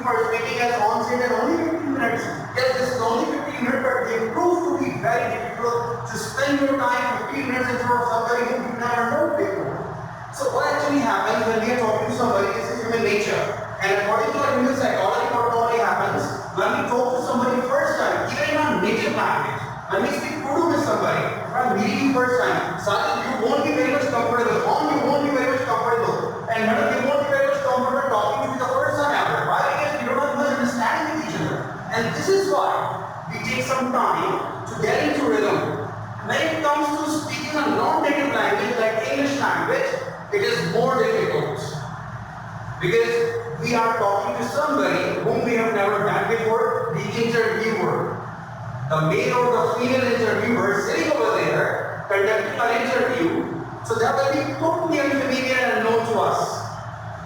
for speaking as on-set and only 15 minutes. Yes, this is only 15 minutes, but they prove to be very difficult to spend your time 15 minutes in front of somebody whom you never known before. So what actually happens when we are talking to somebody, this is human nature. And according to our human psychology, what normally happens when we talk to somebody first time, even in our native language, when we speak Urdu with somebody, if I'm meeting you first time, Sajid, you won't be very much comfortable. You won't be very much comfortable. And madam, you won't be very much comfortable talking to you the first time ever. Why? Because we don't have much understanding with each other. And this is why we take some time to get into rhythm. When it comes to speaking a non-native language like English language, it is more difficult. Because we are talking to somebody whom we have never met before, the interviewer. The male or the female interviewer sitting over there conducting an interview, so that will be totally unfamiliar and unknown to us.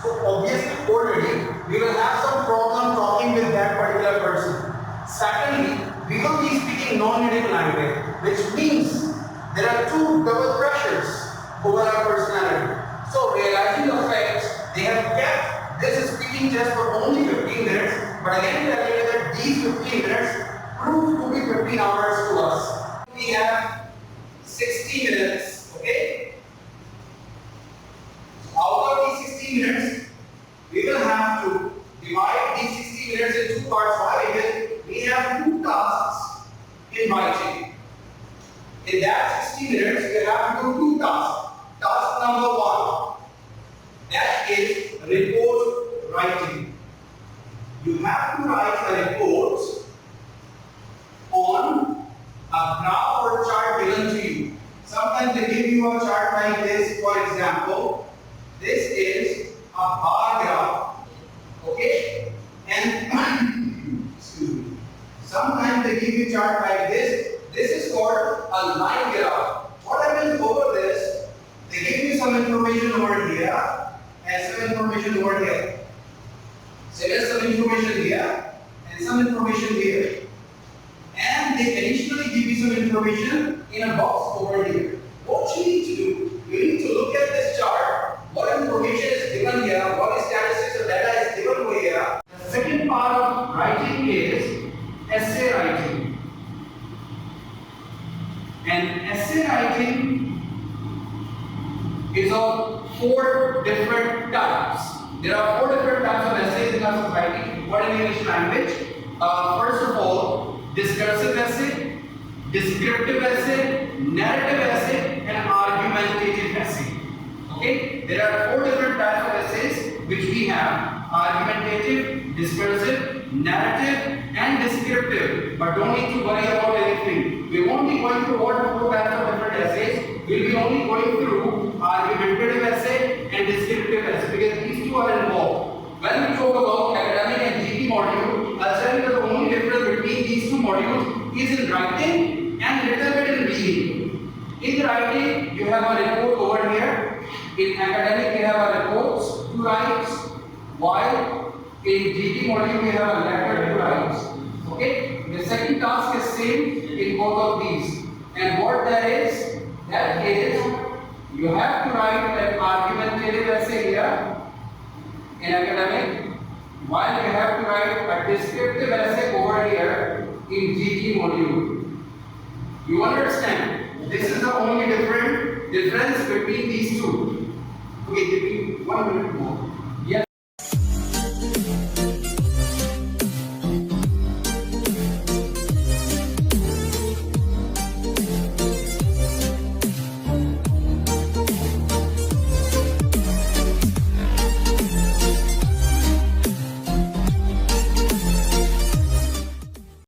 So obviously already we will have some problem talking with that particular person. Secondly, we will be speaking non-native language, which means there are two double pressures over our personality. So realizing the fact, they have kept this speaking test for only 15 minutes, but again tell you that these 15 minutes prove to be 15 hours to us. We have 60 minutes, okay? Out of these 60 minutes, we will have to divide these 60 minutes in two parts. Why? Because we have two tasks in writing. In that 60 minutes, we have to do two tasks. Task number one, that is report writing. You have to write a report on a graph or chart given to you. Sometimes they give you a chart like this. For example, this is a bar graph, okay? And excuse me. Sometimes they give you a chart like this. This is called a line graph. What happens over this? They give you some information over here and some information over here. So there's some information here and some information here. And they additionally give you some information in a box over here. What you need to do, you need to look at this chart. What information is given here, what statistics or data is given over here. The second part of writing is essay writing. And essay writing is of 4 different types. There are 4 different types of essays in our society. What in English language? First of all, discursive essay, descriptive essay, narrative essay, and argumentative essay. Okay? There are 4 different types of essays which we have: argumentative, discursive, narrative, and descriptive. But don't need to worry about anything. We won't be going through all 4 types of different essays. We'll be only going through argumentative essay and descriptive essay because these two are involved. When we talk about academic and GP module, I'll tell you that the only difference between these two modules is in writing and a little bit in reading. In writing, you have a report over here. In academic, you have a report to write, while in GP module, we have a letter to write. Okay? The second task is same in both of these. And what that is you have to write an argumentative essay here in academic, while you have to write a descriptive essay over here in GT module. You understand? This is the only difference between these two. Okay, give me 1 minute more.